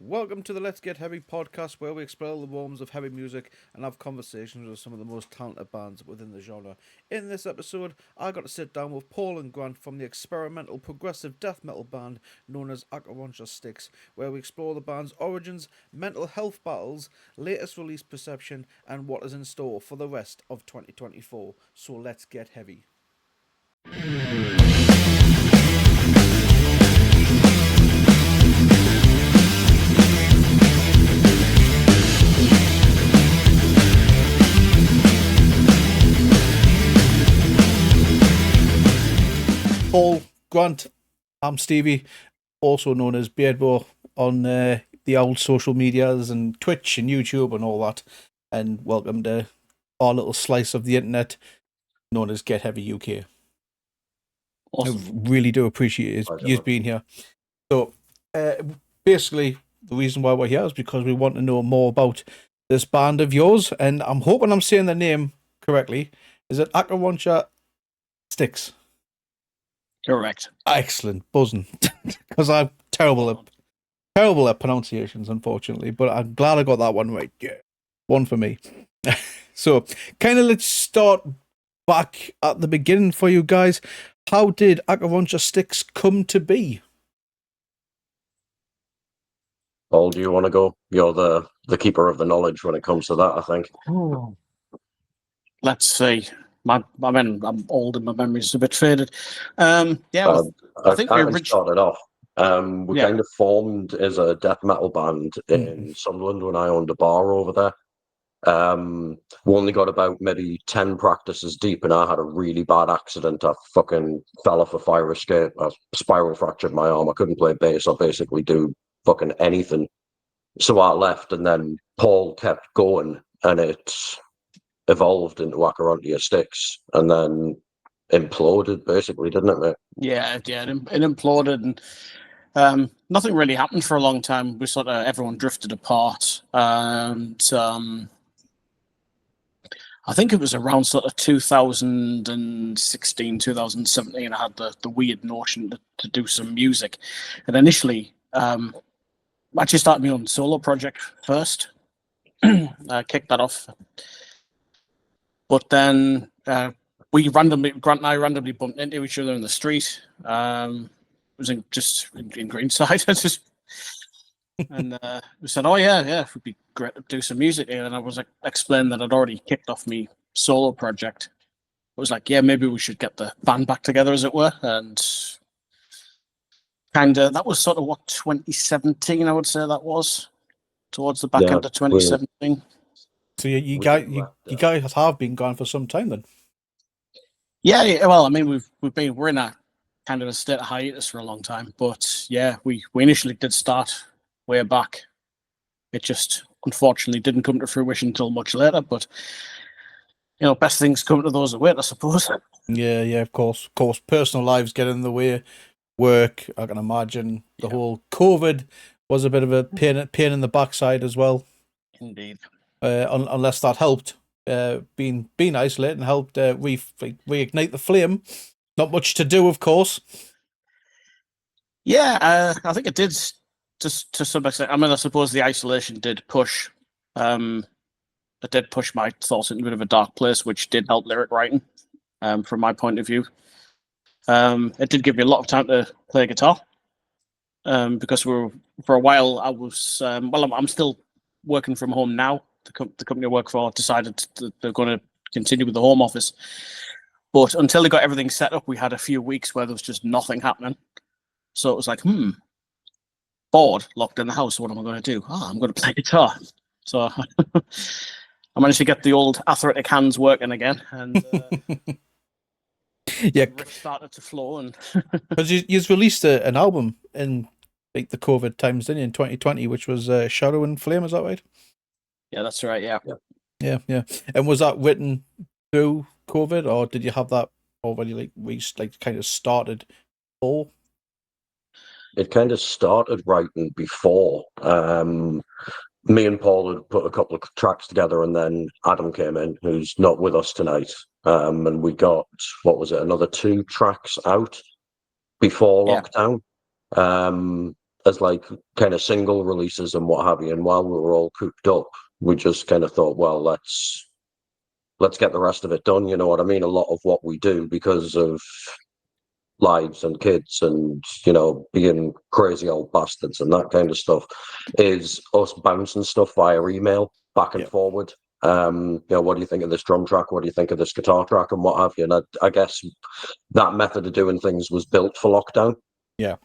Welcome to the Let's Get Heavy podcast, where we explore the warmth of heavy music and have conversations with some of the most talented bands within the genre. In this episode, I got to sit down with Paul and Grant from the experimental progressive death metal band known as Acherontia Styx, where we explore the band's origins, mental health battles, latest release perception, and what is in store for the rest of 2024. So let's get heavy. Paul, Grant, I'm Stevie, also known as Beardbo on the old social medias and Twitch and YouTube and all that. And welcome to our little slice of the internet known as Get Heavy UK. Awesome. I really do appreciate you being here. So, basically, the reason why we're here is because we want to know more about this band of yours. And I'm hoping I'm saying the name correctly. Is it Acherontia Styx? Correct. Excellent, buzzing. Because I'm terrible at pronunciations, unfortunately. But I'm glad I got that one right. Yeah, one for me. So, kind of let's start back at the beginning for you guys. How did Acherontia Styx come to be? Paul, do you want to go? You're the keeper of the knowledge when it comes to that, I think. Let's see. I'm old and my memory's a bit faded. I think we started off. We kind of formed as a death metal band in Sunderland when I owned a bar over there. We only got about maybe 10 practices deep, and I had a really bad accident. I fucking fell off a fire escape. I spiral fractured my arm. I couldn't play bass or basically do fucking anything. So I left, and then Paul kept going, and it evolved into Acherontia Styx, and then imploded, basically, didn't it, mate? Yeah, it imploded, and nothing really happened for a long time. We sort of everyone drifted apart, and I think it was around sort of 2016, 2017. I had the weird notion to do some music, and initially, actually started my own solo project first. I kicked that off. But then Grant and I randomly bumped into each other in the street. It was in Greenside. And we said, "Oh yeah, it would be great to do some music." And I was like, explained that I'd already kicked off my solo project. I was like, "Yeah, maybe we should get the band back together, as it were." And that was sort of what 2017, I would say that was towards the back end of 2017. So you guys have been gone for some time then. Yeah. Well, I mean, we're in a kind of a state of hiatus for a long time, but yeah, we initially did start way back. It just unfortunately didn't come to fruition until much later. But best things come to those who wait, I suppose. Yeah, of course. Personal lives get in the way. Work, I can imagine. The whole COVID was a bit of a pain in the backside as well. Indeed. Unless that helped, being isolated and helped reignite the flame. Not much to do, of course. Yeah, I think it did just to some extent. I mean, I suppose the isolation did push. It did push my thoughts into a bit of a dark place, which did help lyric writing. From my point of view, it did give me a lot of time to play guitar. Because for a while I was I'm still working from home now. The company I work for decided they're going to continue with the home office. But until they got everything set up, we had a few weeks where there was just nothing happening. So it was like, bored, locked in the house. What am I going to do? I'm going to play guitar. So I managed to get the old athletic hands working again. And riff started to flow. And because you released an album in the COVID times, didn't you, in 2020, which was Shadow and Flame, is that right? Yeah, that's right. Yeah. And was that written through COVID, or did you have that already kind of started before? It kind of started writing before. Me and Paul had put a couple of tracks together, and then Adam came in, who's not with us tonight. And we got, another 2 tracks out before lockdown. as like kind of single releases and what have you. And while we were all cooped up, we just kind of thought, well, let's get the rest of it done. You know what I mean? A lot of what we do, because of lives and kids and, you know, being crazy old bastards and that kind of stuff, is us bouncing stuff via email back and forward. You know, what do you think of this drum track? What do you think of this guitar track and what have you? And I guess that method of doing things was built for lockdown. Yeah.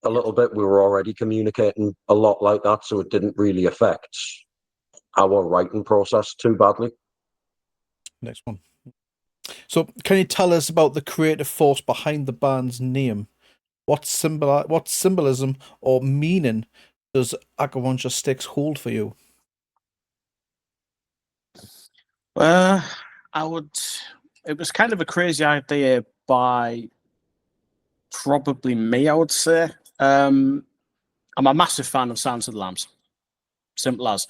A little bit. We were already communicating a lot like that, so it didn't really affect our writing process too badly. Next one. So, can you tell us about the creative force behind the band's name? What symbolism or meaning does Acherontia Styx hold for you? I would. It was kind of a crazy idea by probably me, I would say. I'm a massive fan of Silence of the Lambs. Simple as.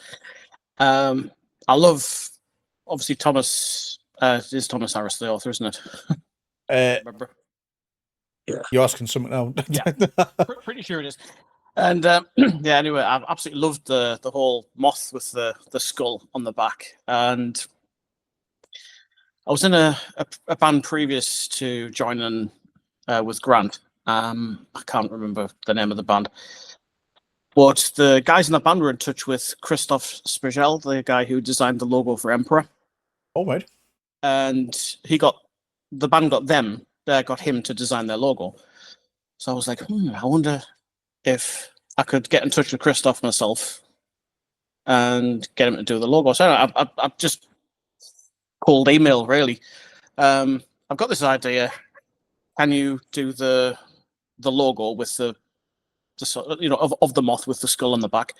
I love, obviously, Thomas. Is Thomas Harris the author, isn't it? Remember? Yeah. You're asking something now. Yeah, pretty sure it is. And yeah, anyway, I've absolutely loved the whole moth with the skull on the back. And I was in a band previous to joining with Grant. I can't remember the name of the band. But the guys in the band were in touch with Christoph Spigel, the guy who designed the logo for Emperor. Oh, right. And the band got him to design their logo. So I was like, I wonder if I could get in touch with Christoph myself and get him to do the logo. So I just cold email, really. I've got this idea. Can you do the logo with the of the moth with the skull on the back?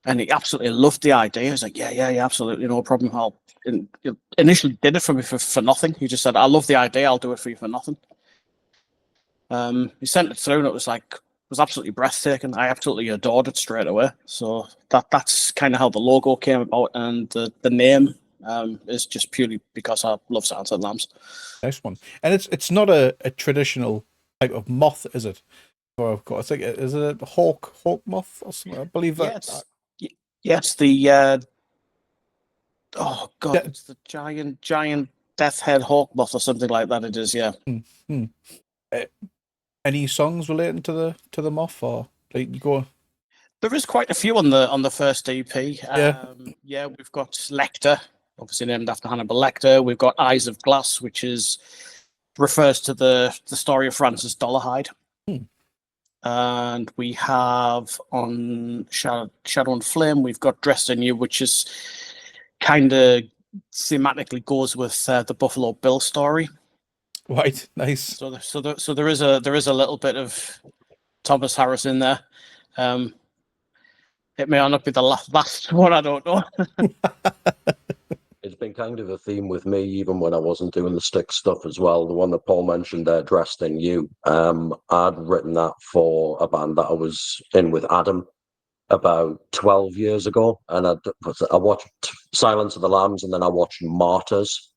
And he absolutely loved the idea. He's like, yeah, absolutely, no problem. He initially did it for me for nothing. He just said, I love the idea. I'll do it for you for nothing. He sent it through, and it was absolutely breathtaking. I absolutely adored it straight away. So that's kind of how the logo came about, and the name is just purely because I love Silence of the Lambs. Nice one. And it's not a traditional type of moth, is it? Or I think, is it a hawk moth or something? I believe that. Yes, the oh god, it's the giant death head hawk moth or something like that. It is, yeah. Mm-hmm. Any songs relating to the moth, or like you go? There is quite a few on the first EP. Yeah, we've got Lecter, obviously named after Hannibal Lecter. We've got Eyes of Glass, which refers to the story of Francis Dolarhyde. And we have on Shadow and Flame, we've got Dressed in You, which is kind of thematically goes with the Buffalo Bill story. Right, nice. So there is a little bit of Thomas Harris in there. It may not be the last one, I don't know. It's been kind of a theme with me, even when I wasn't doing the Styx stuff as well. The one that Paul mentioned there, Dressed in You. I'd written that for a band that I was in with Adam about 12 years ago. And I watched Silence of the Lambs, and then I watched Martyrs.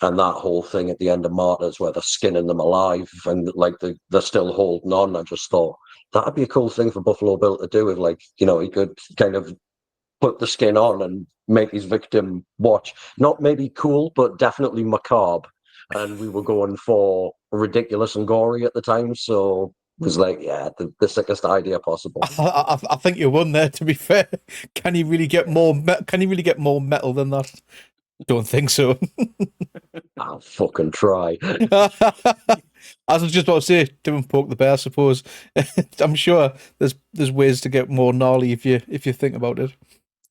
And that whole thing at the end of Martyrs where they're skinning them alive and like they're still holding on. I just thought that'd be a cool thing for Buffalo Bill to do. If, like, you know, he could kind of put the skin on and make his victim watch. Not maybe cool, but definitely macabre. And we were going for ridiculous and gory at the time, so it was like, yeah, the sickest idea possible. I think you won there. To be fair, can you really get more? Can you really get more metal than that? Don't think so. I'll fucking try. I was just about to say, don't poke the bear. I suppose. I'm sure there's ways to get more gnarly if you think about it.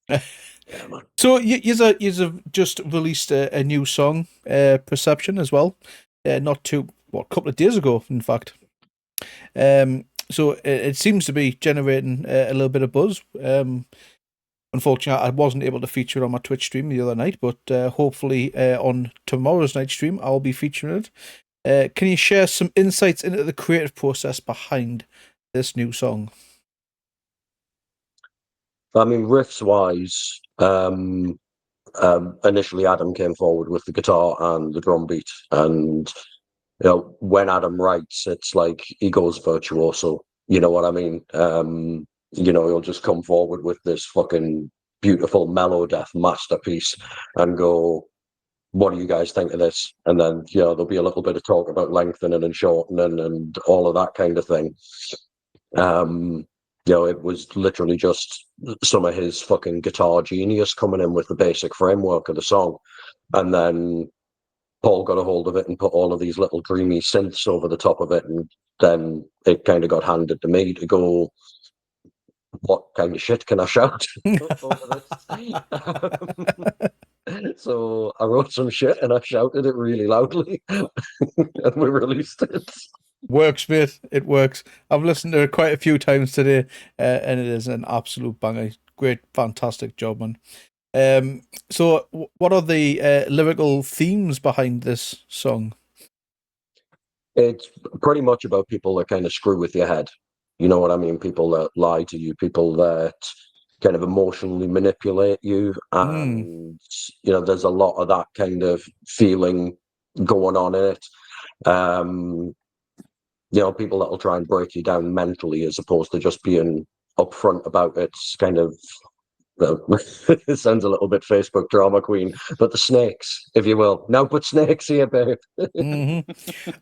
Yeah, man. So you've just released a new song, Perception, as well. A couple of days ago, in fact. So it seems to be generating a little bit of buzz. Unfortunately, I wasn't able to feature it on my Twitch stream the other night, but hopefully on tomorrow's night stream, I'll be featuring it. Can you share some insights into the creative process behind this new song? I mean, riffs-wise, initially Adam came forward with the guitar and the drum beat, and you know, when Adam writes, it's like he goes virtuoso. You know what I mean? He'll just come forward with this fucking beautiful mellow death masterpiece and go, what do you guys think of this? And then, there'll be a little bit of talk about lengthening and shortening and all of that kind of thing. It was literally just some of his fucking guitar genius coming in with the basic framework of the song. And then Paul got a hold of it and put all of these little dreamy synths over the top of it. And then it kind of got handed to me to go, what kind of shit can I shout over this? So I wrote some shit and I shouted it really loudly and we released it. Works, mate. It works. I've listened to it quite a few times today, and it is an absolute banger. Great, fantastic job, man. So what are the lyrical themes behind this song? It's pretty much about people that kind of screw with your head. You know what I mean? People that lie to you, people that kind of emotionally manipulate you. And, there's a lot of that kind of feeling going on in it. People that will try and break you down mentally as opposed to just being upfront about it. It's kind of, it sounds a little bit Facebook drama queen, but the snakes, if you will. Now put snakes here, babe.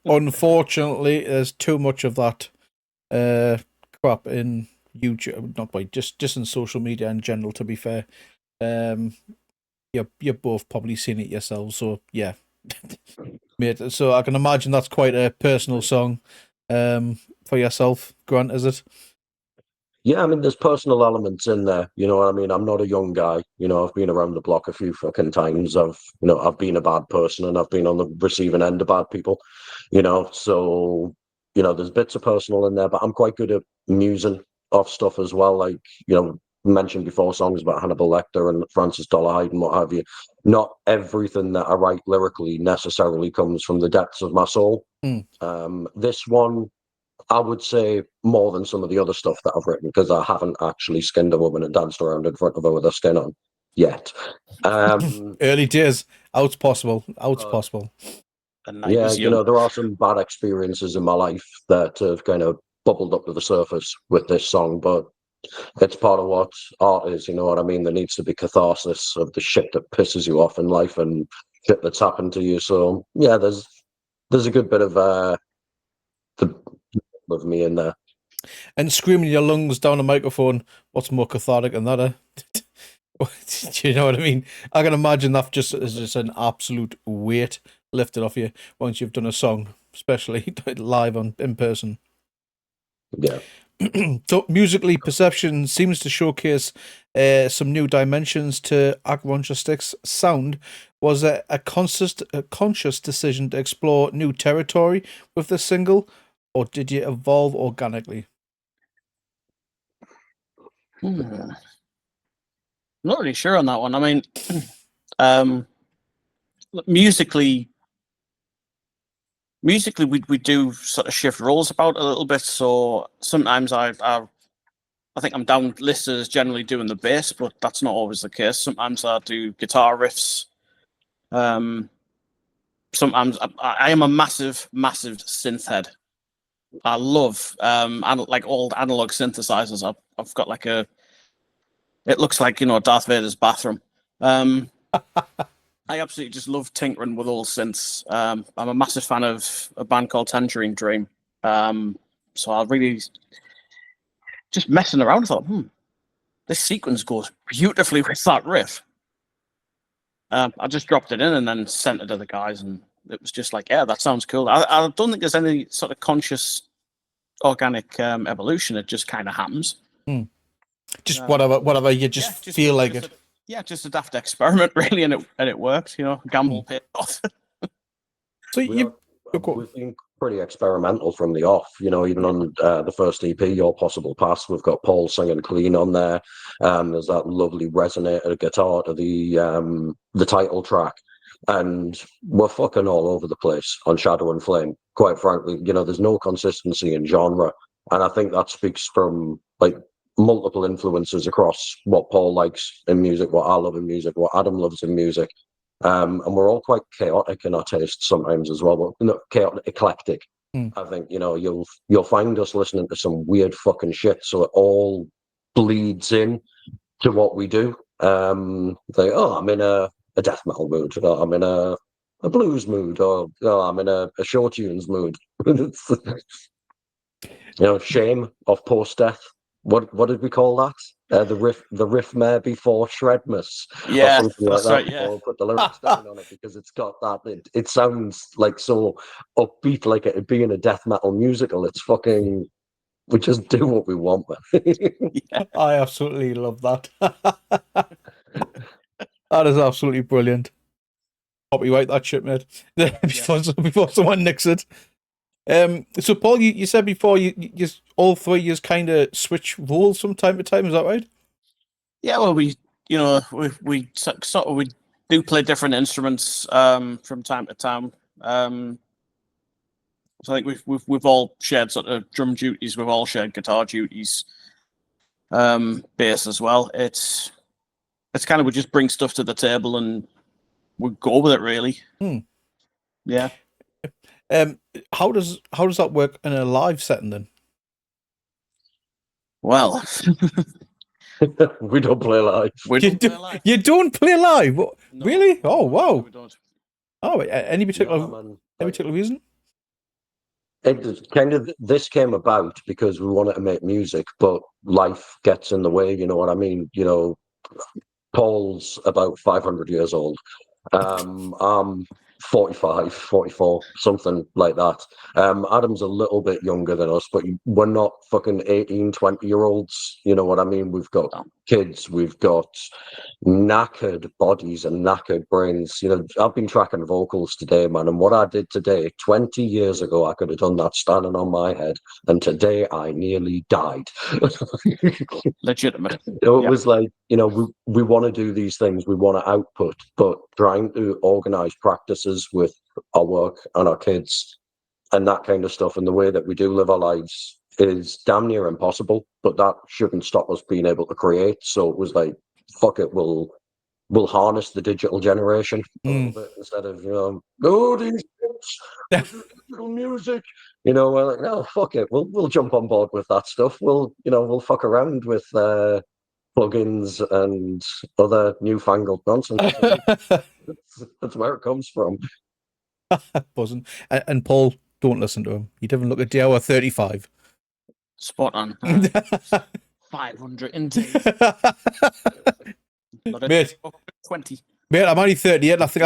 Unfortunately, there's too much of that crap in YouTube, not by just in social media in general, to be fair. You're both probably seen it yourselves, so yeah. Mate, so I can imagine that's quite a personal song for yourself, Grant, is it? Yeah, I mean, there's personal elements in there. You know what I mean? I'm not a young guy. I've been around the block a few fucking times. I've been a bad person and I've been on the receiving end of bad people. So there's bits of personal in there, but I'm quite good at musing off stuff as well. Like, mentioned before, songs about Hannibal Lecter and Francis Dollarhide and what have you. Not everything that I write lyrically necessarily comes from the depths of my soul. This one, I would say, more than some of the other stuff that I've written, because I haven't actually skinned a woman and danced around in front of her with her skin on yet. Early days. Out's possible. Possible. Yeah, there are some bad experiences in my life that have kind of bubbled up to the surface with this song, but it's part of what art is, you know what I mean? There needs to be catharsis of the shit that pisses you off in life and shit that's happened to you. So yeah, there's a good bit of me in there. And screaming your lungs down a microphone, what's more cathartic than that, Do you know what I mean? I can imagine that just is just an absolute weight lifted off you once you've done a song, especially live in person. Yeah. So musically, Perception seems to showcase some new dimensions to Acherontia Styx sound. Was it a conscious decision to explore new territory with the single, or did you evolve organically? I'm not really sure on that one. I mean, musically, we do sort of shift roles about a little bit. So sometimes I think I'm down listed as generally doing the bass, but that's not always the case. Sometimes I do guitar riffs. Sometimes I am a massive synth head. I love like old analog synthesizers. I've got like it looks like Darth Vader's bathroom. I absolutely just love tinkering with old synths. I'm a massive fan of a band called Tangerine Dream. So I really just messing around. I thought, this sequence goes beautifully with that riff. I just dropped it in and then sent it to the guys, and it was just like, yeah, that sounds cool. I don't think there's any sort of conscious, organic evolution. It just kind of happens. Just whatever you just feel like it. Just a daft experiment, really, and it works. Gamble paid off. So we've been pretty experimental from the off. Even on the first EP, Your Possible Past, we've got Paul singing clean on there. There's that lovely resonator guitar to the title track, and we're fucking all over the place on Shadow and Flame. Quite frankly, there's no consistency in genre, and I think that speaks from like multiple influences across what Paul likes in music, what I love in music, what Adam loves in music. And we're all quite chaotic in our tastes sometimes as well, but chaotic, eclectic. I think you'll find us listening to some weird fucking shit, so it all bleeds in to what we do. Like, oh, I'm in a death metal mood, or I'm in a blues mood, or I'm in a show tunes mood. Shame of post death. What did we call that? The riff may be for Shredmas or Yeah, something like that's that. right. Yeah, Or put the lyrics down on it because it's got that. It sounds like so upbeat, like it'd be in a death metal musical. It's fucking. We just do what we want, man. yeah. I absolutely love that. That is absolutely brilliant. Copyright that shit, mate. Before someone nicks it. So Paul, you said before you all three just kind of switch roles from time to time. Is that right? Yeah, well, we sort of we do play different instruments from time to time. So I think we've all shared sort of drum duties. We've all shared guitar duties, bass as well. It's kind of we just bring stuff to the table and we go with it really. Yeah. How does that work in a live setting then? Well, We don't play live. You don't play live? What? No, really? Oh wow! we don't. Oh, any particular reason? This came about because we wanted to make music, but life gets in the way. You know what I mean? Paul's about 500 years old. I'm 45, 44, something like that. Adam's a little bit younger than us, but we're not fucking 18, 20-year-olds. You know what I mean? We've got kids, we've got knackered bodies and knackered brains. I've been tracking vocals today, man, and what I did today, 20 years ago, I could have done that standing on my head, and today I nearly died. Legitimate. It was like, we want to do these things, we want to output, but trying to organize practices with our work and our kids and that kind of stuff and the way that we do live our lives is damn near impossible, but that shouldn't stop us being able to create. So it was like, fuck it, we'll harness the digital generation a little bit instead of, these digital music. We're like, no, fuck it, we'll jump on board with that stuff. We'll fuck around with plugins and other newfangled nonsense. That's where it comes from. Buzzing. And Paul, don't listen to him. He doesn't look at the hour 35. Spot on. 500 indeed. Mate, 20. Mate, I'm only 38. And I think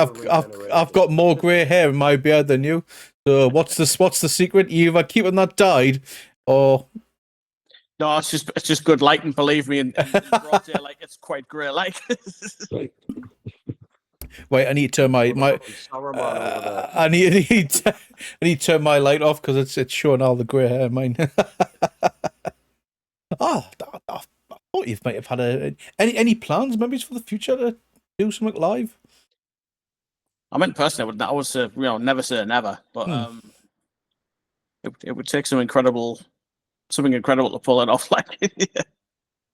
I've got more grey hair in my beard than you. So what's the secret? You either keeping that dyed or no, it's just good lighting. Believe me, and broad daylight, it's quite grey. Like, wait, I need to turn my I need to turn my light off because it's showing all the grey hair in mine. I thought you might have had any plans, maybe for the future to do something live. I mean, personally, I would say, never say never, but it would take something incredible to pull it off. Like,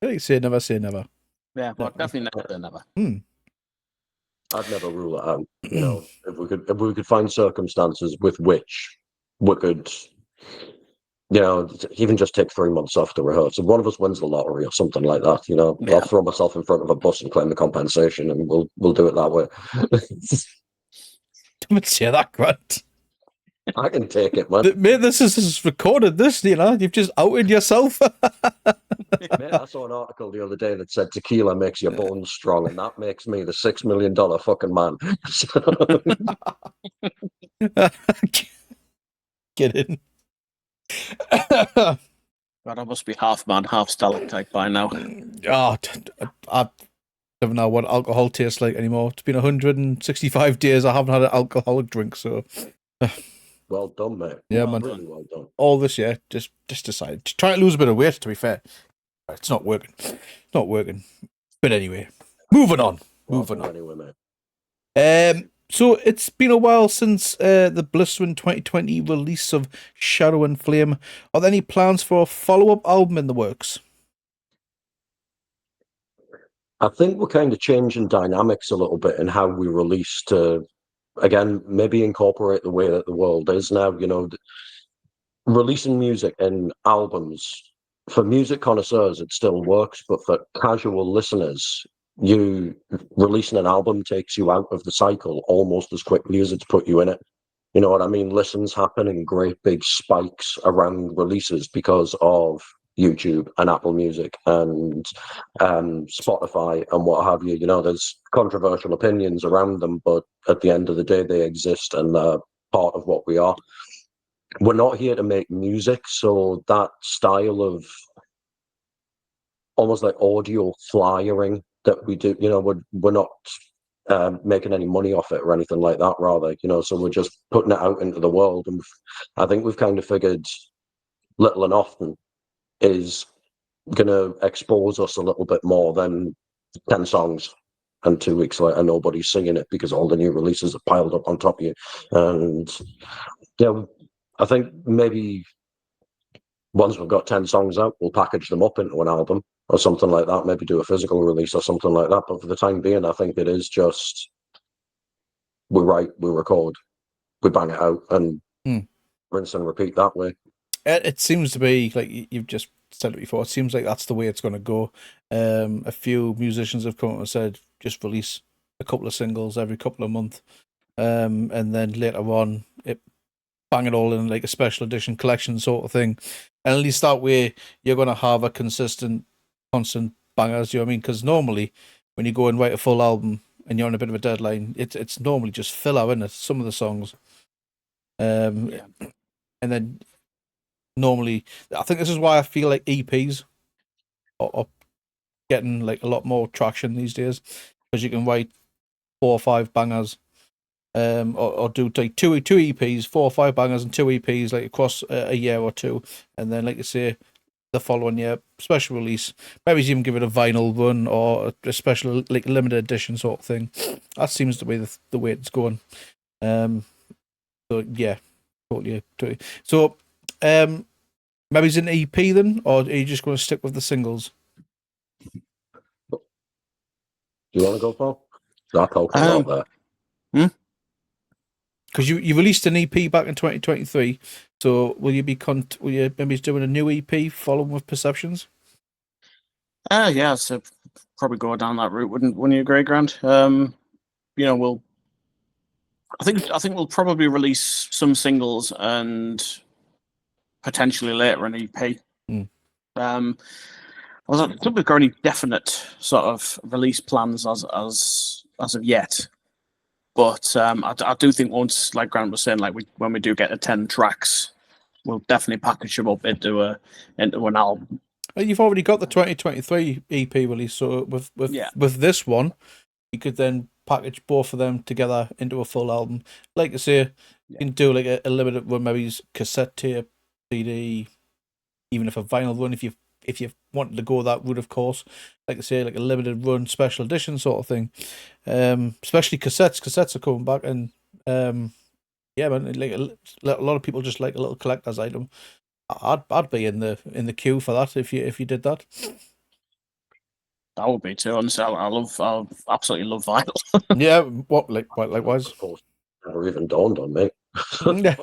yeah. Say never. Yeah, but definitely never say never. I'd never rule it out. If we could find circumstances with which we could, even just take 3 months off to rehearse. If one of us wins the lottery or something like that, I'll throw myself in front of a bus and claim the compensation, and we'll do it that way. Don't say that, Grant. I can take it, man. Mate, this is recorded. You've just outed yourself. Mate, I saw an article the other day that said tequila makes your bones strong, and that makes me the $6 million fucking man. Get in. God, I must be half man, half stalactite by now. Oh, I don't know what alcohol tastes like anymore. It's been 165 days. I haven't had an alcoholic drink, so. Well done, mate. Yeah, man. Really well done. All this year, just decided to try to lose a bit of weight. To be fair, it's not working. But anyway, moving on. Anyway, mate. So it's been a while since the blistering 2020 release of Shadow and Flame. Are there any plans for a follow-up album in the works? I think we're kind of changing dynamics a little bit in how we release to, again, maybe incorporate the way that the world is now. releasing music in albums, for music connoisseurs, it still works, but for casual listeners, you releasing an album takes you out of the cycle almost as quickly as it's put you in it. You know what I mean? Listens happen in great big spikes around releases because of YouTube and Apple Music and Spotify and what have you. You know, there's controversial opinions around them, but at the end of the day, they exist and they're part of what we are. We're not here to make music, so that style of almost like audio flyering that we do, you know, we're not making any money off it or anything like that, rather, you know, so we're just putting it out into the world. And I think we've kind of figured Little and Often is going to expose us a little bit more than 10 songs and 2 weeks later nobody's singing it because all the new releases are piled up on top of you. And yeah, I think maybe once we've got 10 songs out, we'll package them up into an album or something like that, maybe do a physical release or something like that. But for the time being, I think it is just we write, we record, we bang it out, and rinse and repeat that way. It seems to be like you've just said it before. It seems like that's the way it's going to go. A few musicians have come up and said just release a couple of singles every couple of months, and then later on bang it all in like a special edition collection sort of thing. And at least that way you're going to have a constant bangers. You know what I mean? Because normally when you go and write a full album and you're on a bit of a deadline, it's normally just filler, isn't it? Some of the songs. And then normally, I think this is why I feel like EPs are getting like a lot more traction these days, because you can write 4 or 5 bangers, or do like two EPs, 4 or 5 bangers and 2 EPs like across a year or two, and then like you say, the following year special release. Maybe even give it a vinyl run or a special like limited edition sort of thing. That seems to be the way it's going. So yeah, totally. So, maybe it's an EP then, or are you just going to stick with the singles? Do you want to go, Paul? That helped a lot there. Because you released an EP back in 2023, so will you maybe doing a new EP following with Perceptions? Yeah, so probably go down that route, wouldn't you agree, Grant? You know, I think we'll probably release some singles and potentially later an EP. I don't think we've got any definite sort of release plans as of yet, but I do think once, like Grant was saying, like when we do get to 10 tracks, we'll definitely package them up into an album. You've already got the 2023 EP release, so with this one, you could then package both of them together into a full album. Like I say, you can do like a limited run, maybe cassette tape, CD, even if a vinyl run, if you wanted to go that route, of course. Like I say, like a limited run special edition sort of thing. Especially cassettes. Cassettes are coming back, and yeah, man, like a lot of people just like a little collector's item. I'd be in the queue for that if you did that. That would be too. Honestly, I absolutely love vinyl. Yeah, likewise. Of course, never even dawned on me. Man,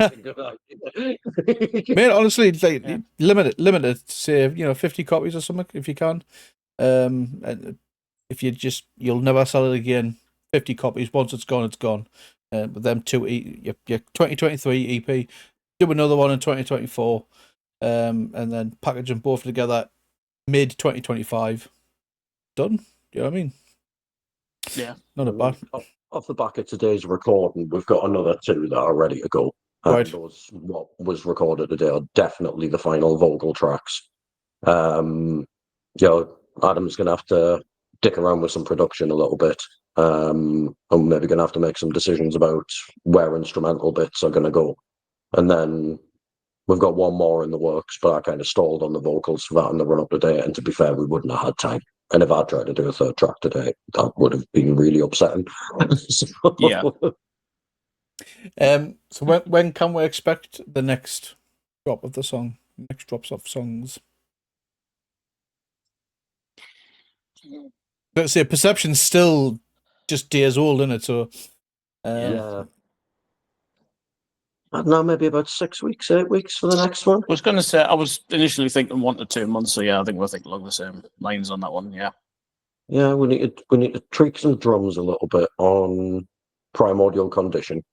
honestly, like limited. Say 50 copies or something if you can. And if you'll never sell it again. 50 copies. Once it's gone, it's gone. But them your 2023 EP. Do another one in 2024. And then package them both together mid 2025. Done. You know what I mean? Yeah. Not a bad. Off the back of today's recording, we've got another 2 that are ready to go. Right. Those, what was recorded today, are definitely the final vocal tracks. Adam's going to have to dick around with some production a little bit. I'm maybe going to have to make some decisions about where instrumental bits are going to go. And then we've got one more in the works, but I kind of stalled on the vocals for that in the run up today. And to be fair, we wouldn't have had time. And if I tried to do a 3rd track today, that would have been really upsetting. Yeah. So when can we expect the next drop of the song? Next drops of songs? Let's say Perception's still just days old, isn't it? So yeah. I don't know, maybe about 6 weeks, 8 weeks for the next one. I was going to say, I was initially thinking 1 to 2 months, so yeah, I think we're thinking along the same lines on that one, yeah. Yeah, we need to tweak some drums a little bit on Primordial Condition.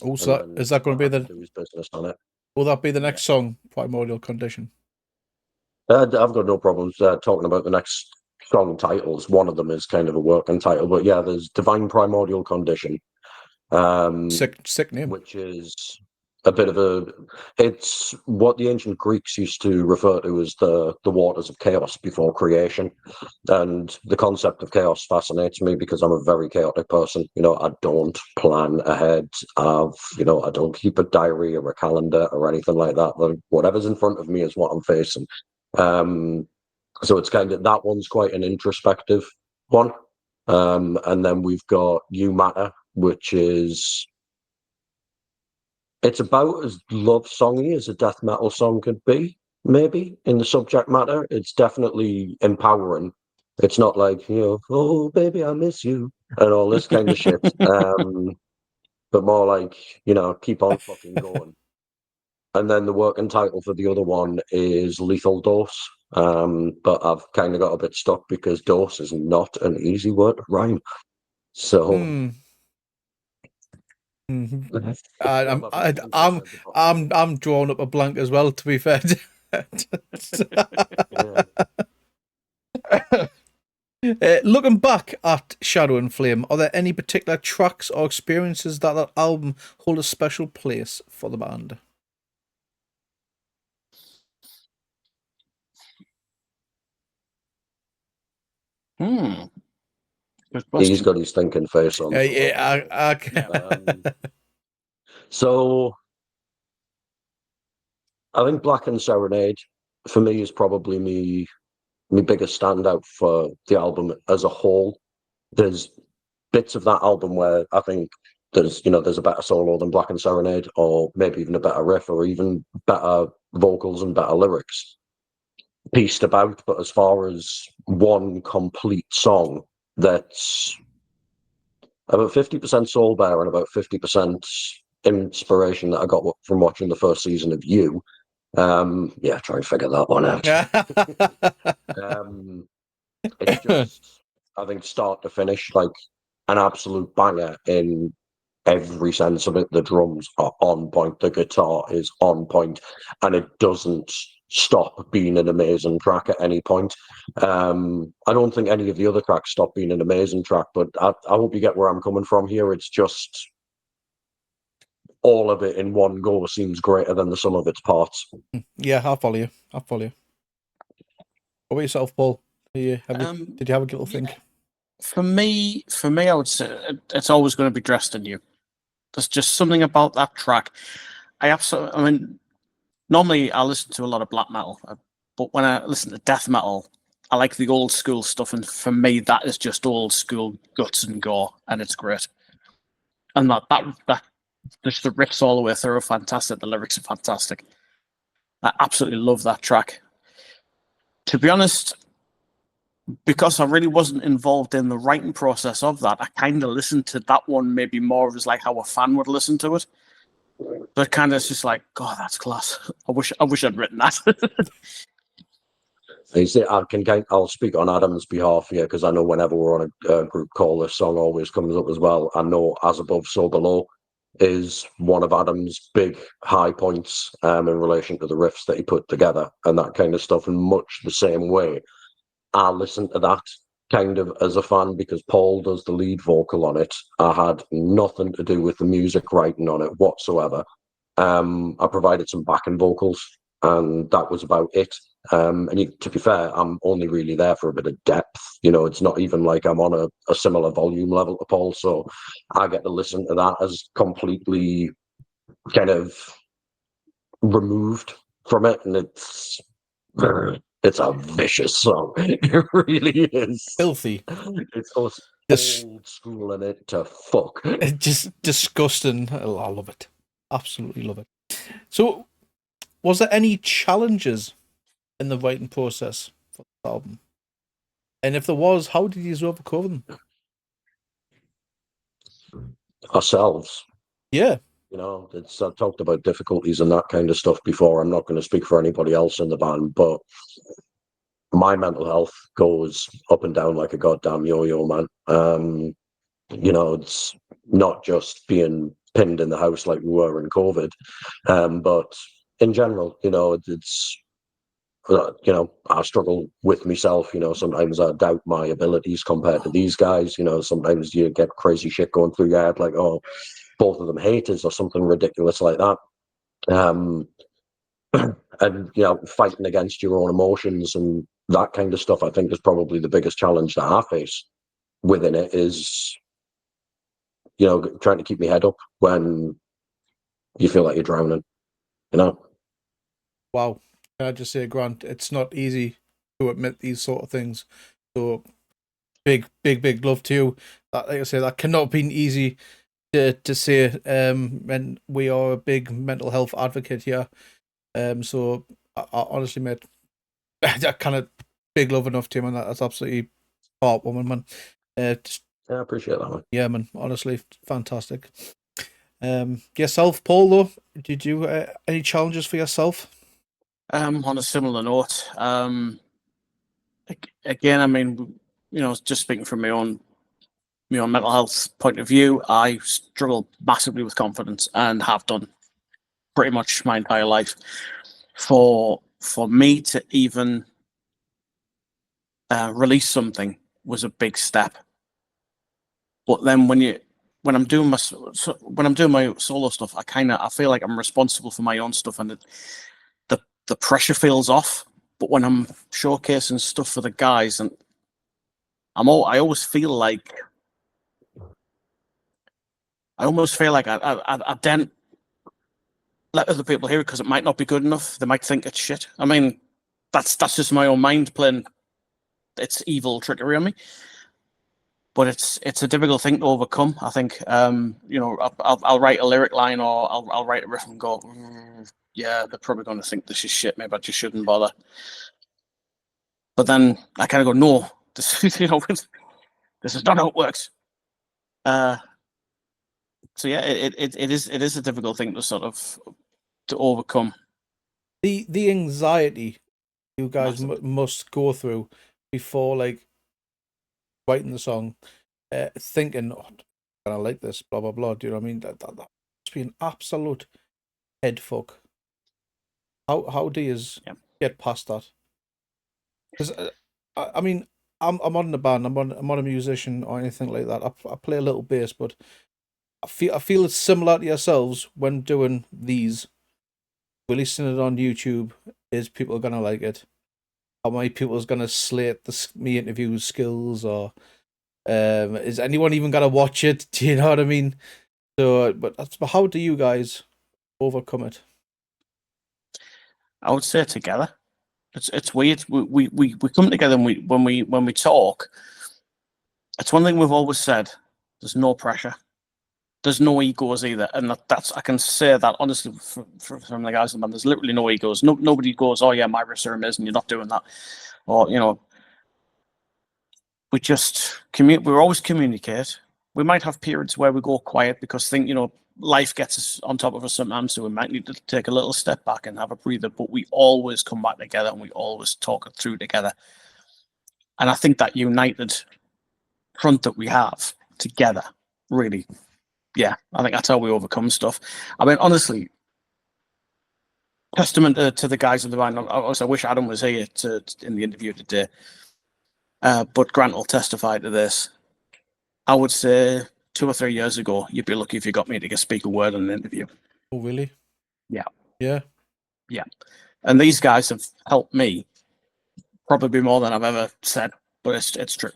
Also, is that going to be do his business on it? Will that be the next song, Primordial Condition? I've got no problems talking about the next song titles. One of them is kind of a working title, but yeah, there's Divine Primordial Condition, Sick name. which is a bit of it's what the ancient Greeks used to refer to as the waters of chaos before creation. And the concept of chaos fascinates me because I'm a very chaotic person. I don't plan ahead. I don't keep a diary or a calendar or anything like that. Whatever's in front of me is what I'm facing. So it's kind of, that one's quite an introspective one. And then we've got You Matter, which is, it's about as love songy as a death metal song could be, maybe, in the subject matter. It's definitely empowering. It's not like, oh, baby, I miss you, and all this kind of shit. But more like, keep on fucking going. And then the working title for the other one is Lethal Dose. But I've kind of got a bit stuck because dose is not an easy word to rhyme. So I'm drawing up a blank as well, to be fair. Looking back at Shadow and Flame, are there any particular tracks or experiences that album hold a special place for the band? He's got his thinking face on. So I think Black and Serenade for me is probably my biggest standout for the album as a whole. There's bits of that album where I think there's a better solo than Black and Serenade, or maybe even a better riff, or even better vocals and better lyrics pieced about. But as far as one complete song that's about 50% soul bear and about 50% inspiration that I got from watching the first season of You. Try and figure that one out. It's just, I think, start to finish, like an absolute banger in every sense of it. The drums are on point, the guitar is on point, and it doesn't stop being an amazing track at any point. I don't think any of the other tracks stop being an amazing track, but I hope you get where I'm coming from here. It's just all of it in one go seems greater than the sum of its parts. Yeah, I'll follow you. What about yourself, Paul? Did you have a little think? For me, I would say it's always going to be Dressed in You. There's just something about that track. Normally I listen to a lot of black metal, but when I listen to death metal, I like the old school stuff, and for me, that is just old school guts and gore, and it's great. And that just the riffs all the way through are fantastic. The lyrics are fantastic. I absolutely love that track. To be honest, because I really wasn't involved in the writing process of that, I kind of listened to that one maybe more as like how a fan would listen to it. But kind of just like, God, that's class. I wish I'd written that. You see, I'll speak on Adam's behalf here, because I know whenever we're on a group call, this song always comes up as well. I know As Above, So Below is one of Adam's big high points in relation to the riffs that he put together and that kind of stuff. In much the same way, I listen to that kind of as a fan because Paul does the lead vocal on it. I had nothing to do with the music writing on it whatsoever. I provided some backing vocals, and that was about it. To be fair, I'm only really there for a bit of depth. It's not even like I'm on a similar volume level to Paul, so I get to listen to that as completely kind of removed from it, and it's a vicious song. It really is. Filthy. It's old school in it to fuck. It's just disgusting. I love it. Absolutely love it. So, was there any challenges in the writing process for the album? And if there was, how did you overcome them? Ourselves. Yeah. I've talked about difficulties and that kind of stuff before. I'm not going to speak for anybody else in the band, but my mental health goes up and down like a goddamn yo-yo, man. It's not just being pinned in the house like we were in COVID, but in general, it's I struggle with myself. Sometimes I doubt my abilities compared to these guys. Sometimes you get crazy shit going through your head, like, oh, both of them haters or something ridiculous like that. And fighting against your own emotions and that kind of stuff, I think, is probably the biggest challenge that I face within it. Is trying to keep my head up when you feel like you're drowning. Wow. Can I just say, Grant, it's not easy to admit these sort of things. So big love to you. That, like I say, that cannot be easy to say. And we are a big mental health advocate here. So I honestly, mate, that kind of big love enough to him, and that's absolutely heartwarming, man. I appreciate that, man. Yeah, man. Honestly, fantastic. Yourself, Paul, though, did you any challenges for yourself? On a similar note, again, I mean, just speaking from my own mental health point of view, I struggle massively with confidence and have done pretty much my entire life. For me to even release something was a big step. But then when I'm doing my solo stuff, I feel like I'm responsible for my own stuff, and the pressure feels off. But when I'm showcasing stuff for the guys, and I almost feel like I don't let other people hear it because it might not be good enough. They might think it's shit. I mean, that's just my own mind playing its evil trickery on me. But it's a difficult thing to overcome. I think I'll write a lyric line, or I'll write a riff and go, yeah, they're probably going to think this is shit. Maybe I just shouldn't bother. But then I kind of go, no, this this is not how it works. So yeah, it is a difficult thing to sort of to overcome. The anxiety you guys must go through before like writing the song, thinking, oh, I like this, blah blah blah. Do you know what I mean? That must be an absolute head fuck. How do you get past that? Because I mean, I'm not in a band. I'm not a musician or anything like that. I play a little bass, but I feel it's similar to yourselves when doing these. Releasing it on YouTube, is people gonna like it? How many people is gonna slate me interview skills, or is anyone even gonna watch it? Do you know what I mean? So, but how do you guys overcome it? I would say together. It's weird. We come together, and when we talk. It's one thing we've always said. There's no pressure. There's no egos either, and that's I can say that honestly from the guys in the band. There's literally no egos. Nobody goes, oh yeah, my riffs are amazing. You're not doing that, or we just we always communicate. We might have periods where we go quiet because life gets us on top of us sometimes, so we might need to take a little step back and have a breather. But we always come back together, and we always talk it through together. And I think that united front that we have together, really, yeah, I think that's how we overcome stuff. I mean, honestly, testament to the guys in the band. I wish Adam was here in the interview today, but Grant will testify to this. I would say 2 or 3 years ago, you'd be lucky if you got me to speak a word in an interview. Oh, really? Yeah. Yeah. Yeah. And these guys have helped me probably more than I've ever said, but it's true.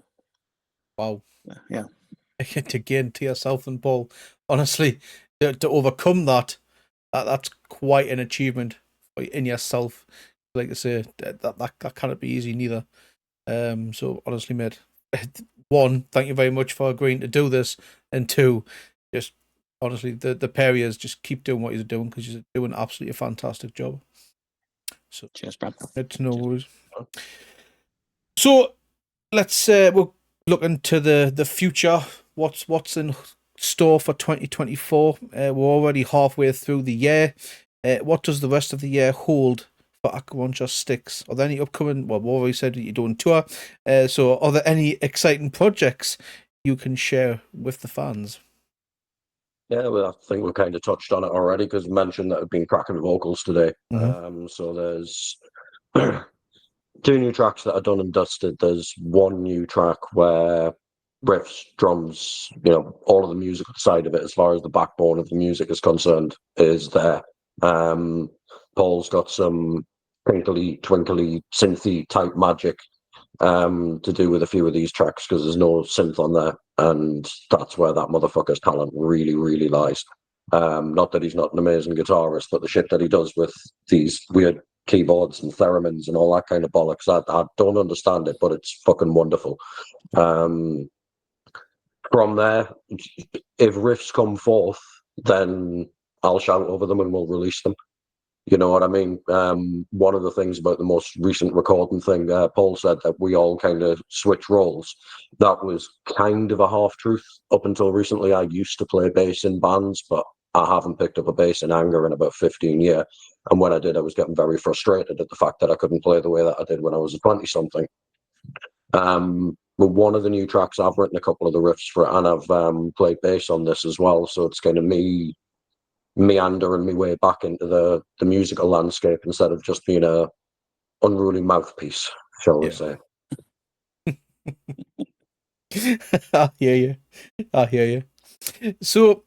Wow. Yeah. Again, to yourself and Paul, honestly, to overcome that's quite an achievement in yourself. Like I say, that cannot be easy neither. So honestly, mate, one, thank you very much for agreeing to do this, and two, just honestly, the pair of yous just keep doing what you're doing, because you're doing absolutely a fantastic job. So cheers, Brad. It's no worries. So let's we'll look into the future. What's in store for 2024? We're already halfway through the year. What does the rest of the year hold for Acherontia Styx? Are there any upcoming? Well, we already said that you're doing tour. So, are there any exciting projects you can share with the fans? Yeah, well, I think we kind of touched on it already because we mentioned that I've been cracking vocals today. So there's 2 new tracks that are done and dusted. There's 1 new track where riffs, drums, all of the musical side of it, as far as the backbone of the music is concerned, is there. Paul's got some twinkly, synthy type magic to do with a few of these tracks because there's no synth on there, and that's where that motherfucker's talent really, really lies. Not that he's not an amazing guitarist, but the shit that he does with these weird keyboards and theremins and all that kind of bollocks, I don't understand it, but it's fucking wonderful. From there, if riffs come forth, then I'll shout over them and we'll release them. You know what I mean? One of the things about the most recent recording thing, Paul said that we all kind of switch roles. That was kind of a half-truth. Up until recently, I used to play bass in bands, but I haven't picked up a bass in anger in about 15 years. And when I did, I was getting very frustrated at the fact that I couldn't play the way that I did when I was a 20-something. But one of the new tracks, I've written a couple of the riffs for it, and I've played bass on this as well. So it's kind of me meandering my way back into the musical landscape instead of just being a unruly mouthpiece, shall we say. I hear you. So,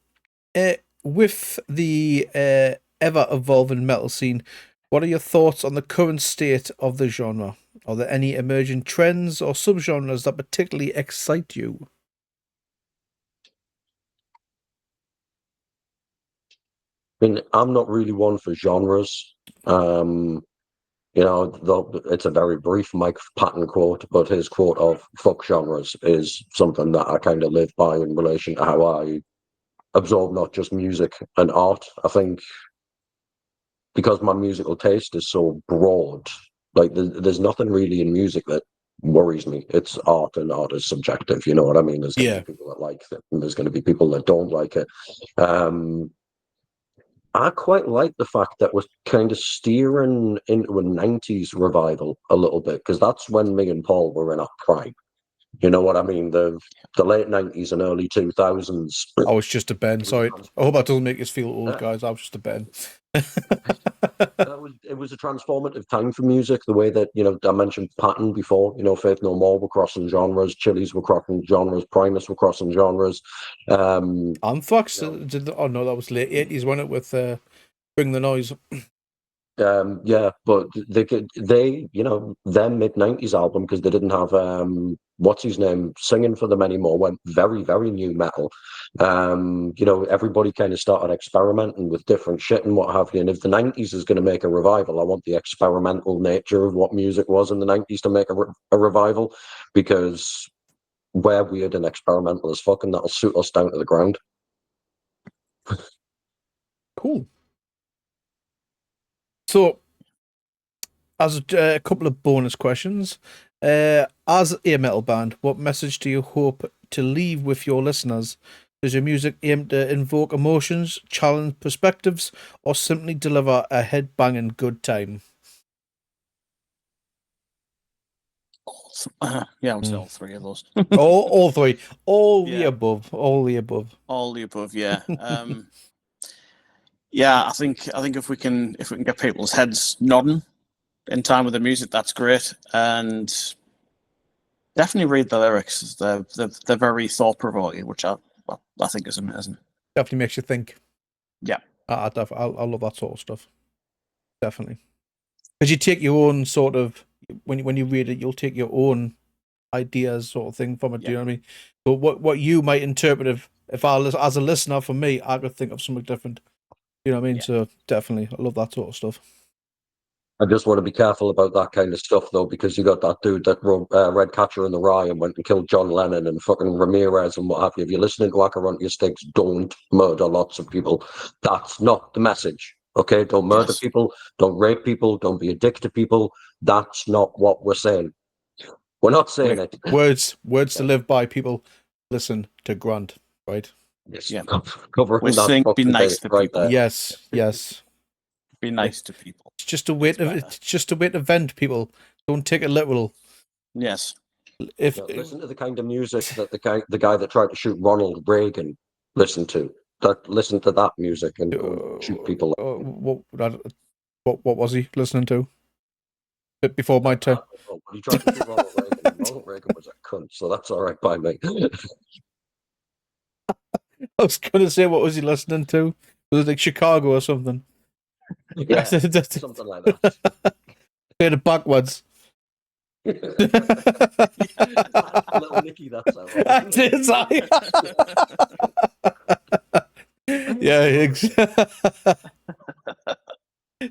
with the ever-evolving metal scene, what are your thoughts on the current state of the genre? Are there any emerging trends or subgenres that particularly excite you? I mean, I'm not really one for genres. It's a very brief Mike Patton quote, but his quote of "fuck genres" is something that I kind of live by in relation to how I absorb not just music and art. I think because my musical taste is so broad, like there's nothing really in music that worries me. It's art, and art is subjective. You know what I mean? There's going to be people that like it, and there's going to be people that don't like it. I quite like the fact that we're kind of steering into a 90s revival a little bit, because that's when me and Paul were in our prime. You know what I mean? The late 90s and early 2000s. I was just a Ben. Sorry. I hope that doesn't make us feel old, guys. I was just a Ben. It was a transformative time for music, the way that, I mentioned Patton before, Faith No More were crossing genres, Chili's were crossing genres, Primus were crossing genres. Anthrax? Oh no, that was late 80s, wasn't it, with Bring the Noise? Yeah, but their mid-90s album, because they didn't have what's his name singing for them anymore, went very, very new metal. Everybody kind of started experimenting with different shit and what have you. And if the 90s is going to make a revival, I want the experimental nature of what music was in the 90s to make a revival, because we're weird and experimental as fuck, and that'll suit us down to the ground. Cool. So, as a couple of bonus questions, as a metal band, what message do you hope to leave with your listeners? Does your music aim to invoke emotions, challenge perspectives, or simply deliver a head-banging good time? Yeah, I'm all 3 of those. all 3, the above, all the above, Yeah. Yeah, I think if we can get people's heads nodding in time with the music, that's great. And definitely read the lyrics. They're very thought provoking, which I think is amazing. Definitely makes you think. Yeah, I love that sort of stuff. Definitely, because you take your own sort of when you read it, you'll take your own ideas sort of thing from it. Do you know what I mean? But what you might interpret if I as a listener, for me, I could think of something different. You know what I mean? Yeah. So definitely, I love that sort of stuff. I just want to be careful about that kind of stuff, though, because you got that dude that wrote Red Catcher in the Rye and went and killed John Lennon and fucking Ramirez and what have you. If you're listening to Acherontia Styx, don't murder lots of people. That's not the message, okay? Don't murder people. Don't rape people. Don't be a dick to people. That's not what we're saying. We're not saying it. Words to live by, people. Listen to Grant, right? Yes. Yeah. Covering With that saying be fucking nice date to right people. there. Yes. Be nice to people. It's just a way to. better. It's just a way to vent, people. Don't take it literal. Yes. If Listen to the kind of music that the guy that tried to shoot Ronald Reagan listened to. Listen to that music and don't shoot people. what was he listening to? Bit before my time. He tried to shoot Ronald Reagan, and Ronald Reagan was a cunt, so that's all right by me. I was gonna say, what was he listening to? Was it like Chicago or something? Yeah, something like that. Played it backwards. Little Nicky, that's how. Yeah, exactly.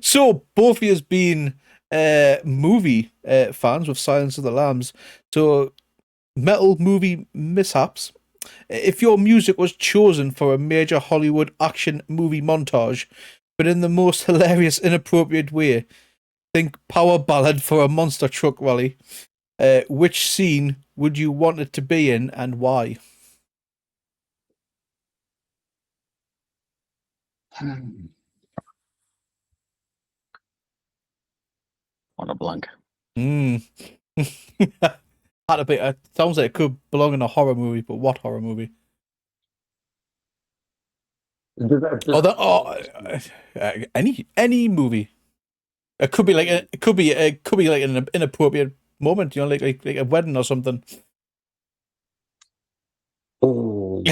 So both of you has been movie fans with Silence of the Lambs. So metal movie Mishaps. If your music was chosen for a major Hollywood action movie montage, but in the most hilarious, inappropriate way, think power ballad for a monster truck rally, which scene would you want it to be in and why? On a blank. Had a bit. Sounds like it could belong in a horror movie, but what horror movie? Any movie. It could be like an inappropriate moment, you know, like a wedding or something. Oh,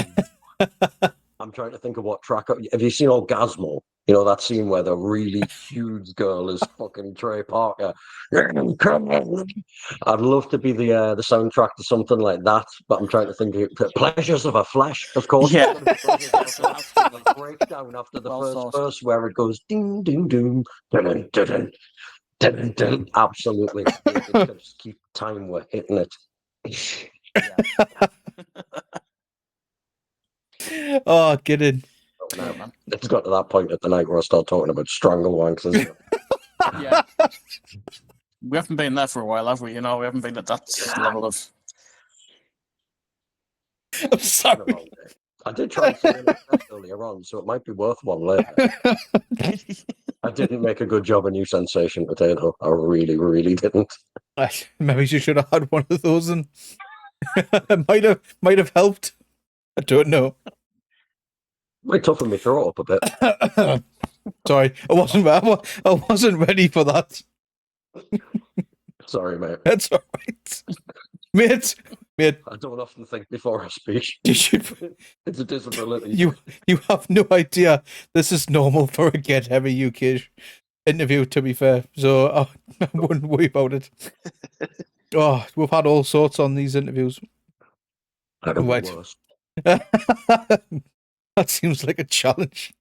I'm trying to think of what track. Have you seen Orgasmo? You know that scene where the really huge girl is fucking Trey Parker. I'd love to be the soundtrack to something like that, but I'm trying to think of Pleasures of a Flash, of course. Yeah. Like breakdown after the first verse where it goes ding ding ding dun dun dun dun. Absolutely, just keep time. We're hitting it. Oh, get in. No, man. It's got to that point at the night where I start talking about strangle wankers. Yeah. We haven't been there for a while, have we? You know, we haven't been at that level of. I'm sorry. I did try and say it earlier on, so it might be worth one later. I didn't make a good job of New Sensation Potato. I really, really didn't. Maybe you should have had one of those, and it might have helped. I don't know. Might toughen me throat up a bit. Sorry, I wasn't ready for that. Sorry, mate. That's all right, mate. I don't often think before I speak. It's a disability. You have no idea. This is normal for a Get Heavy UK interview, to be fair. So I wouldn't worry about it. Oh, we've had all sorts on these interviews. I don't know worse. That seems like a challenge.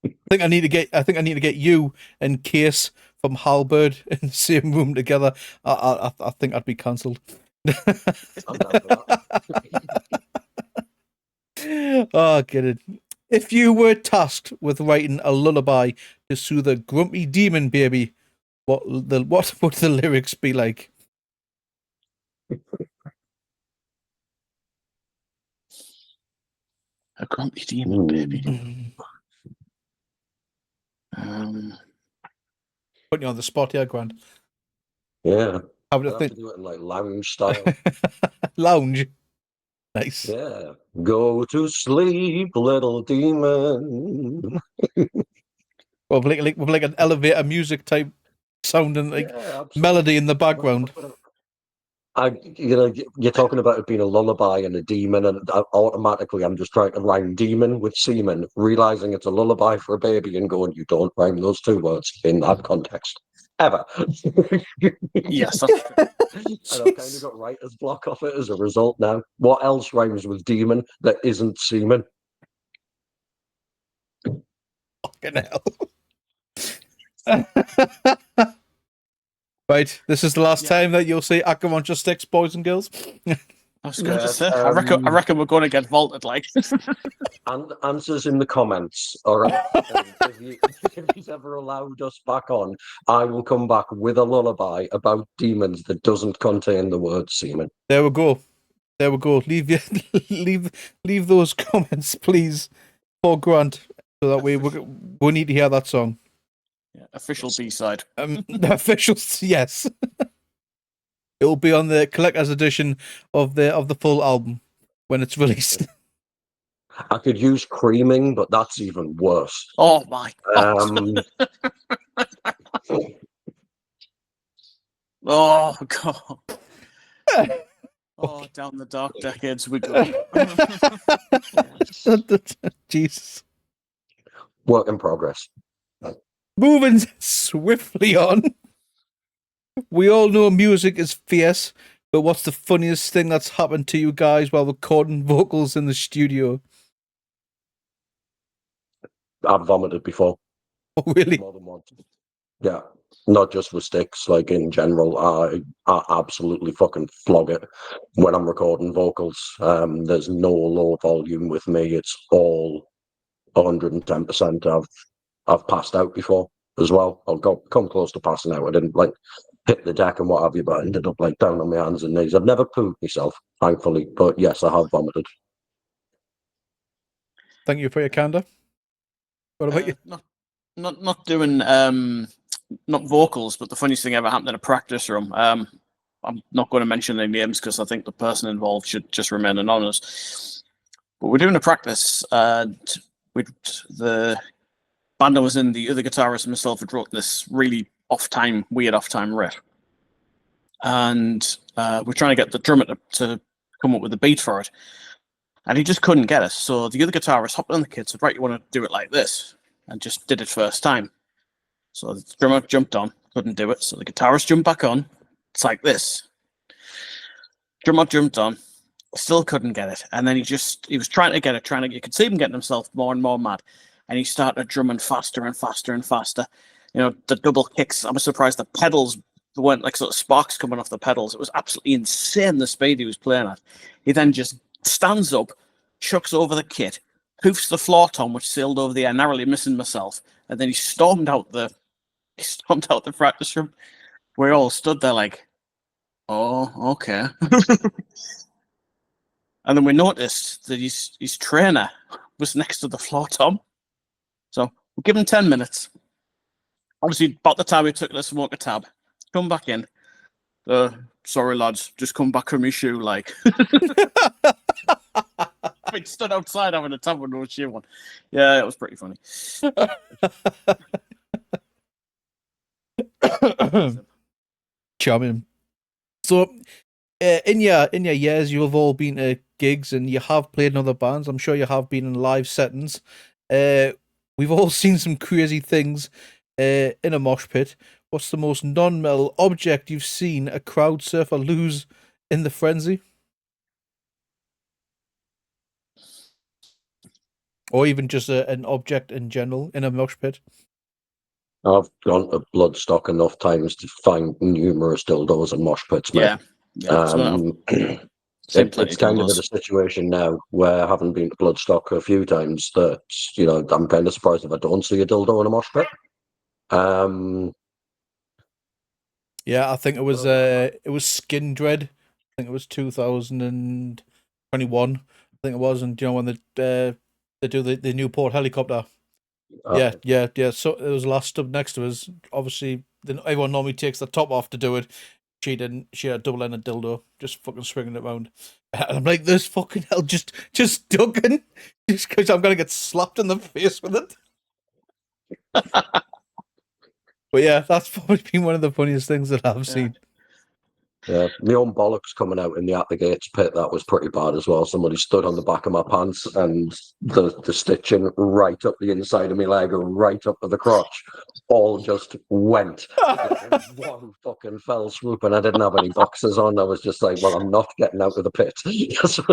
I think I need to get you and Case from Halberd in the same room together. I think I'd be cancelled. I'm down for that. Oh, get it. If you were tasked with writing a lullaby to soothe a grumpy demon baby, what would the lyrics be like? A grumpy demon baby. Putting you on the spot here, Grant. Yeah. I would have to do it in like lounge style. Lounge. Nice. Yeah. Go to sleep, little demon. Well, with like an elevator music type sound and like melody in the background. You're talking about it being a lullaby and a demon, and automatically I'm just trying to rhyme demon with semen, realizing it's a lullaby for a baby and going, you don't rhyme those two words in that context. Ever. Yes, that's true. And I've kind of got writer's block off it as a result now. What else rhymes with demon that isn't semen? Fucking hell. Right, this is the last time that you'll see Acherontia Styx, boys and girls. I was going to say, I reckon we're going to get vaulted, like. And answers in the comments. All right. If he's ever allowed us back on, I will come back with a lullaby about demons that doesn't contain the word semen. There we go. There we go. Leave those comments, please, for Grant, so that we need to hear that song. Yeah, official B-side. The official, yes. It will be on the collector's edition of the full album when it's released. I could use creaming, but that's even worse. Oh my god. Oh god. Oh, down the dark decades we go. Jesus. Work in progress. Moving swiftly on. We all know music is fierce, but what's the funniest thing that's happened to you guys while recording vocals in the studio? I've vomited before. Oh, really? More than once. Yeah. Not just with Styx, like in general. I absolutely fucking flog it when I'm recording vocals. There's no low volume with me. It's all 110%. I've passed out before as well. I'll come close to passing out. I didn't like hit the deck and what have you, but I ended up like down on my hands and knees. I've never pooed myself, thankfully, but yes, I have vomited. Thank you for your candor. What about you? Not doing not vocals, but the funniest thing ever happened in a practice room. I'm not going to mention any names because I think the person involved should just remain anonymous. But we're doing a practice, and the band I was in, the other guitarist and myself had wrote this really weird off-time riff. And we're trying to get the drummer to come up with a beat for it. And he just couldn't get it. So the other guitarist hopped on the kit, said, right, you want to do it like this? And just did it first time. So the drummer jumped on, couldn't do it. So the guitarist jumped back on. It's like this. Drummer jumped on, still couldn't get it. And then he was trying to get it, you could see him getting himself more and more mad. And he started drumming faster and faster and faster. You know, the double kicks. I was surprised the pedals weren't like sort of sparks coming off the pedals. It was absolutely insane the speed he was playing at. He then just stands up, chucks over the kit, hoofs the floor tom, which sailed over the air, narrowly missing myself, and then he stormed out the practice room. We all stood there like, oh, okay. And then we noticed that his trainer was next to the floor tom. So we'll give him 10 minutes. Obviously, about the time we took the smoke a tab, come back in. Sorry, lads, just come back from your shoe, like. We stood outside having a tab with no shoe on. Yeah, it was pretty funny. Charming. So, in your years, you have all been to gigs and you have played in other bands. I'm sure you have been in live settings. We've all seen some crazy things in a mosh pit. What's the most non-metal object you've seen a crowd surfer lose in the frenzy? Or even just an object in general in a mosh pit? I've gone to Bloodstock enough times to find numerous dildos and mosh pits, mate. It's kind of in a situation now where, having been to Bloodstock a few times, that, you know, I'm kind of surprised if I don't see a dildo in a mosh pit. Yeah, I think it was Skin Dread. I think it was 2021. I think it was, and you know when they do the Newport helicopter. Yeah. So it was the last stub next to us. Obviously, everyone normally takes the top off to do it. She didn't. She had a double-ended dildo, just fucking swinging it around. And I'm like, this fucking hell, just ducking, just because I'm gonna get slapped in the face with it. But yeah, that's probably been one of the funniest things that I've seen. Yeah, my own bollocks coming out in the At the Gates pit, that was pretty bad as well. Somebody stood on the back of my pants and the stitching right up the inside of my leg and right up to the crotch all just went. One fucking fell swoop, and I didn't have any boxes on. I was just like, well, I'm not getting out of the pit. So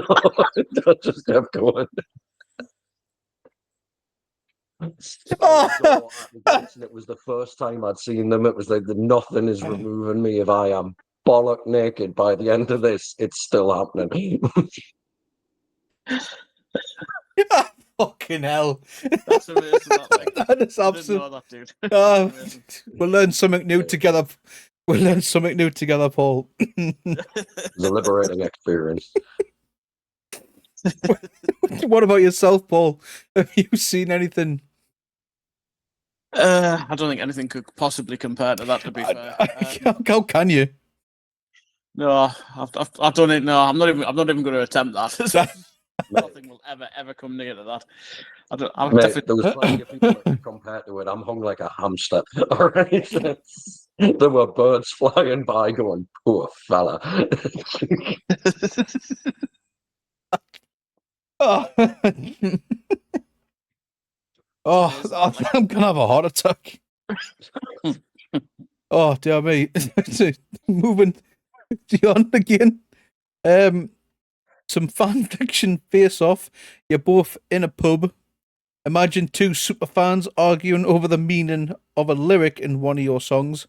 I just kept going. And it was the first time I'd seen them. It was like nothing is removing me. If I am bollock naked by the end of this, it's still happening. Fucking hell. That's amazing. That is absolutely. We'll learn something new together. We'll learn something new together, Paul. It was a liberating experience. What about yourself, Paul? Have you seen anything? I don't think anything could possibly compare to that. To be fair, How can you? no, I've done it. No, I'm not even going to attempt that. Nothing will ever come near to that. I'm Mate, definitely. there was plenty of people that could compare to it. I'm hung like a hamster. All right. There were birds flying by going, poor fella. Oh, I'm gonna have a heart attack. Oh dear me. Moving on again. Some fan fiction face off. You're both in a pub. Imagine two super fans arguing over the meaning of a lyric in one of your songs.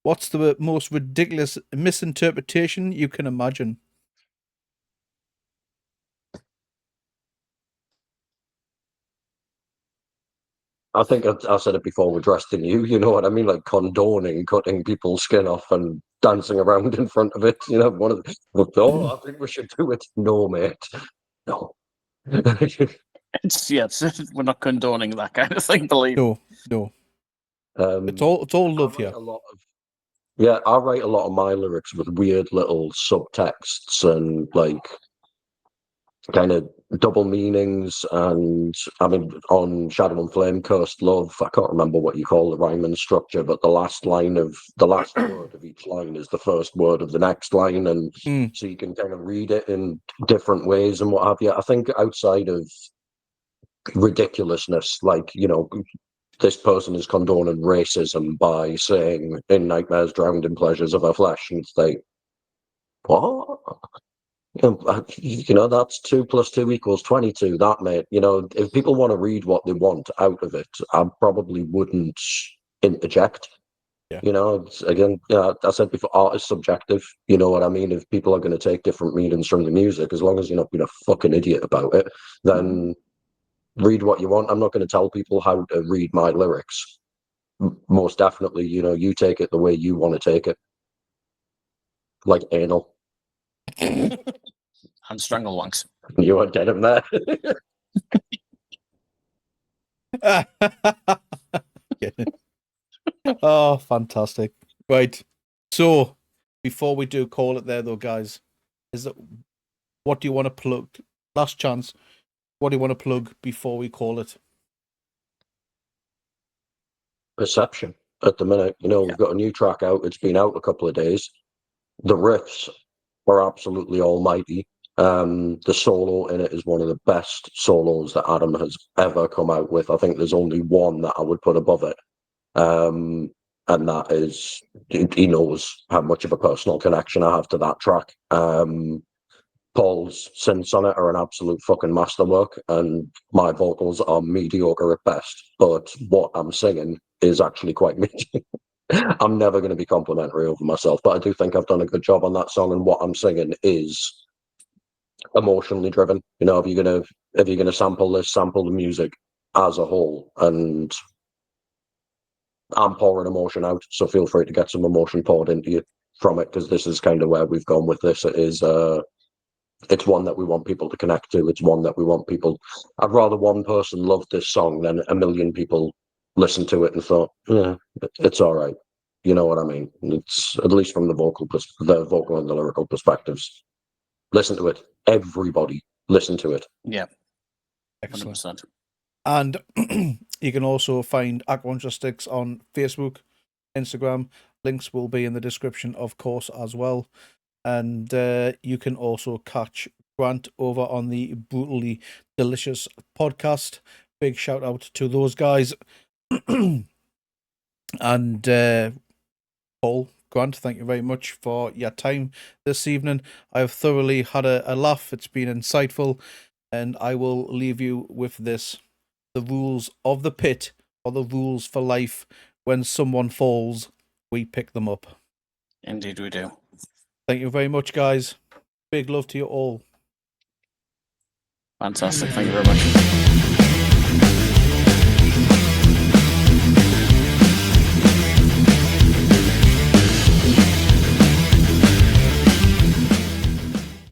What's the most ridiculous misinterpretation you can imagine? I think I said it before, we're dressed in you know what I mean? Like condoning cutting people's skin off and dancing around in front of it. You know, one of the, I think we should do it. No, mate. No. We're not condoning that kind of thing. Believe me. No. It's all love here. I write a lot of my lyrics with weird little subtexts and like kind of double meanings. And I mean, on Shadow and Flame, Cursed Love, I can't remember what you call the rhyming structure, but the last word of each line is the first word of the next line, and so you can kind of read it in different ways and what have you. I think outside of ridiculousness, like, you know, this person is condoning racism by saying in nightmares drowned in pleasures of our flesh, and it's like, what? You know, that's 2 + 2 = 22. That, mate, you know, if people want to read what they want out of it, I probably wouldn't interject. Yeah. You know, again, I said before, art is subjective. You know what I mean? If people are going to take different meanings from the music, as long as you're not being a fucking idiot about it, then read what you want. I'm not going to tell people how to read my lyrics. Most definitely, you know, you take it the way you want to take it. Like anal. And strangle wanks. You weren't getting there. Oh, fantastic. Right. So, before we do call it there, though, guys, what do you want to plug? Last chance. What do you want to plug before we call it? Perception at the minute. You know, we've got a new track out. It's been out a couple of days. The riffs are absolutely almighty. The solo in it is one of the best solos that Adam has ever come out with. I think there's only one that I would put above it. And that is, he knows how much of a personal connection I have to that track. Paul's synths on it are an absolute fucking masterwork, and my vocals are mediocre at best. But what I'm singing is actually quite mediocre. I'm never going to be complimentary over myself, but I do think I've done a good job on that song, and what I'm singing is emotionally driven. You know, if you're gonna sample this, sample the music as a whole, and I'm pouring emotion out, so feel free to get some emotion poured into you from it, because this is kind of where we've gone with this. It is it's one that we want people to connect to. It's one that we want people. I'd rather one person loved this song than a million people listened to it and thought, yeah, it's all right. You know what I mean? It's at least from the vocal and the lyrical perspectives. Listen to it. Everybody listen to it. Yeah. Excellent. 100%. And you can also find Acherontia Styx on Facebook, Instagram. Links will be in the description, of course, as well. And you can also catch Grant over on the Brutally Delicious podcast. Big shout out to those guys. And Paul, Grant, thank you very much for your time this evening. I've thoroughly had a laugh. It's been insightful. And I will leave you with this. The rules of the pit are the rules for life. When someone falls, we pick them up. Indeed we do. Thank you very much, guys. Big love to you all. Fantastic. Thank you very much.